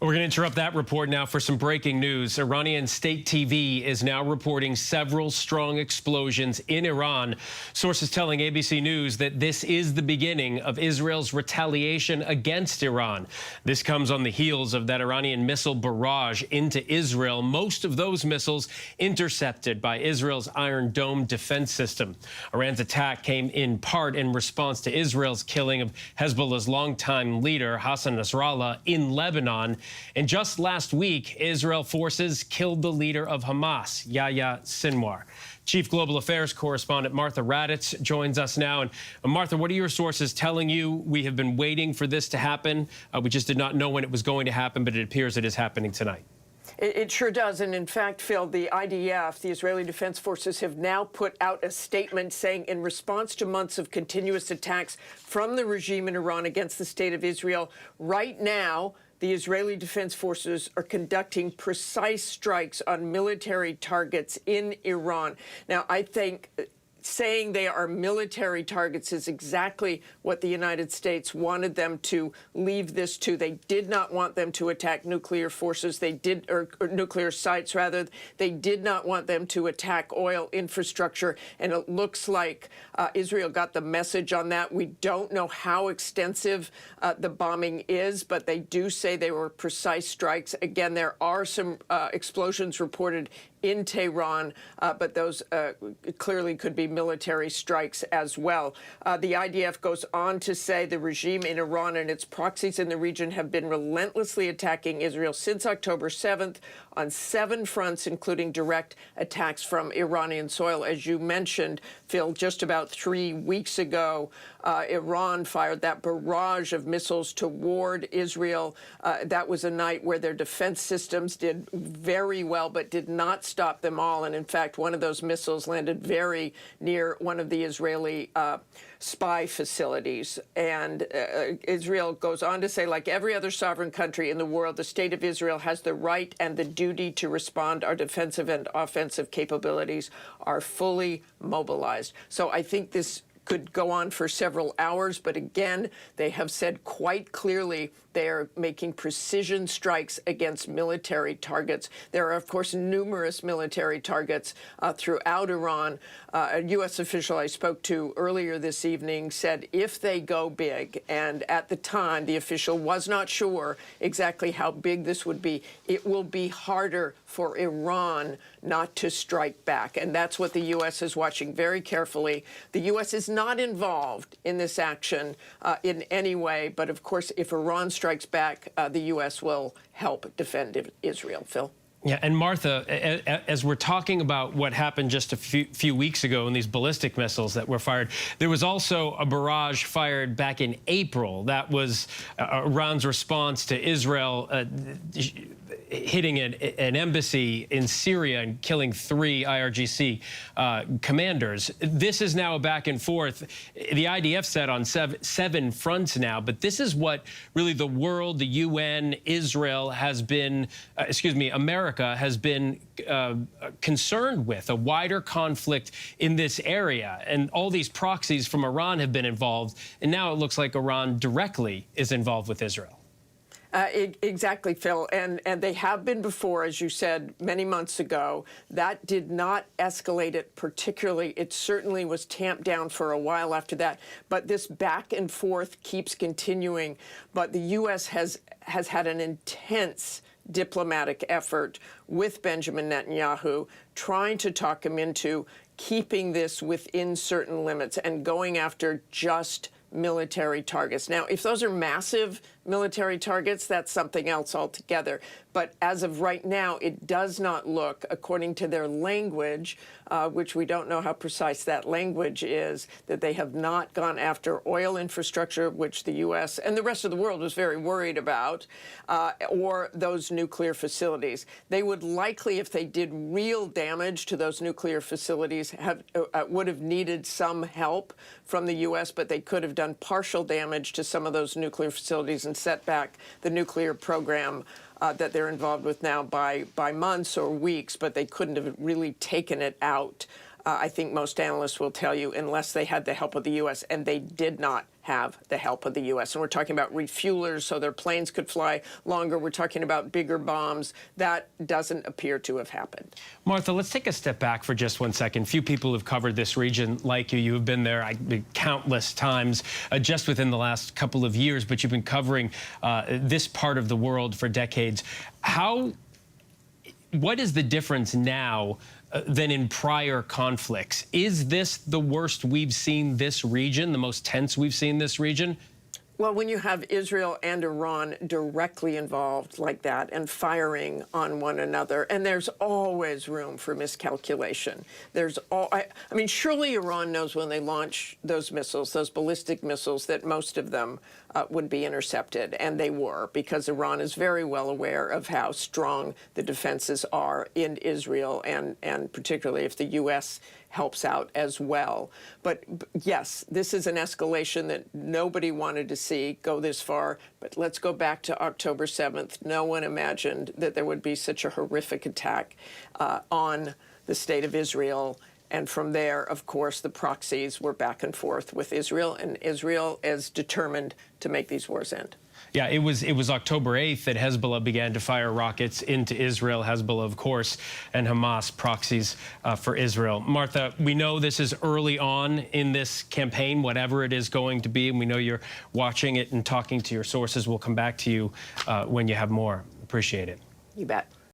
We're going to interrupt that report now for some breaking news. Iranian state TV is now reporting several strong explosions in Iran. Sources telling ABC News that this is the beginning of Israel's retaliation against Iran. This comes on the heels of that Iranian missile barrage into Israel. Most of those missiles intercepted by Israel's Iron Dome defense system. Iran's attack came in part in response to Israel's killing of Hezbollah's longtime leader, Hassan Nasrallah, in Lebanon. And just last week, Israel forces killed the leader of Hamas, Yahya Sinwar. Chief Global Affairs correspondent Martha Raddatz joins us now. And Martha, what are your sources telling you? We have been waiting for this to happen. We just did not know when it was going to happen, but it appears it is happening tonight. It sure does. And in fact, Phil, the IDF, the Israeli Defense Forces, have now put out a statement saying in response to months of continuous attacks from the regime in Iran against the state of Israel, right now, the Israeli Defense Forces are conducting precise strikes on military targets in Iran. Now, I think saying they are military targets is exactly what the United States wanted them to leave this to. They did not want them to attack nuclear forces. They did, or nuclear sites, rather. They did not want them to attack oil infrastructure. And it looks like Israel got the message on that. We don't know how extensive the bombing is, but they do say they were precise strikes. Again, there are some explosions reported in Tehran, but those clearly could be military strikes as well. The IDF goes on to say the regime in Iran and its proxies in the region have been relentlessly attacking Israel since October 7th on 7 fronts, including direct attacks from Iranian soil. As you mentioned, Phil, just about 3 weeks ago, Iran fired that barrage of missiles toward Israel. That was a night where their defense systems did very well, but did not stop them all. And in fact, one of those missiles landed very near one of the Israeli spy facilities. And Israel goes on to say, like every other sovereign country in the world, the state of Israel has the right and the duty to respond. Our defensive and offensive capabilities are fully mobilized. So I think this could go on for several hours, but again, they have said quite clearly they are making precision strikes against military targets. There are, of course, numerous military targets throughout Iran. A U.S. official I spoke to earlier this evening said if they go big, and at the time the official was not sure exactly how big this would be, it will be harder for Iran not to strike back. And that's what the U.S. is watching very carefully. The U.S. is not involved in this action in any way, but of course, if Iran strikes back, the U.S. will help defend Israel. Phil? Yeah, and Martha, as we're talking about what happened just a few weeks ago in these ballistic missiles that were fired, there was also a barrage fired back in April. That was Iran's response to Israel hitting an embassy in Syria and killing 3 IRGC commanders. This is now a back and forth. The IDF said on 7 fronts now, but this is what really the world, the UN, Israel has been, America has been concerned with, a wider conflict in this area. And all these proxies from Iran have been involved, and now it looks like Iran directly is involved with Israel. Exactly, Phil. And they have been before, as you said, many months ago. That did not escalate it particularly. It certainly was tamped down for a while after that. But this back and forth keeps continuing. But the U.S. has had an intense diplomatic effort with Benjamin Netanyahu, trying to talk him into keeping this within certain limits and going after just military targets. Now, if those are massive military targets, that's something else altogether. But as of right now, it does not look, according to their language, which we don't know how precise that language is, that they have not gone after oil infrastructure, which the U.S. and the rest of the world was very worried about, or those nuclear facilities. They would likely, if they did real damage to those nuclear facilities, would have needed some help from the U.S., but they could have done partial damage to some of those nuclear facilities and set back the nuclear program that they're involved with now by months or weeks, but they couldn't have really taken it out I think most analysts will tell you, unless they had the help of the U.S., and they did not have the help of the U.S. And we're talking about refuelers so their planes could fly longer. We're talking about bigger bombs. That doesn't appear to have happened. Martha, let's take a step back for just 1 second. Few people have covered this region like you. You have been there countless times just within the last couple of years, but you've been covering this part of the world for decades. What is the difference now than in prior conflicts? Is this the worst we've seen this region, the most tense we've seen this region? Well, when you have Israel and Iran directly involved like that and firing on one another, and there's always room for miscalculation. I mean, surely Iran knows when they launch those missiles, those ballistic missiles, that most of them would be intercepted, and they were, because Iran is very well aware of how strong the defenses are in Israel, and particularly if the U.S. helps out as well. But yes, this is an escalation that nobody wanted to see go this far. But let's go back to October 7th. No one imagined that there would be such a horrific attack on the state of Israel. And from there, of course, the proxies were back and forth with Israel, and Israel is determined to make these wars end. Yeah, it was October 8th that Hezbollah began to fire rockets into Israel. Hezbollah, of course, and Hamas, proxies for Israel. Martha, we know this is early on in this campaign, whatever it is going to be, and we know you're watching it and talking to your sources. We'll come back to you when you have more. Appreciate it. You bet.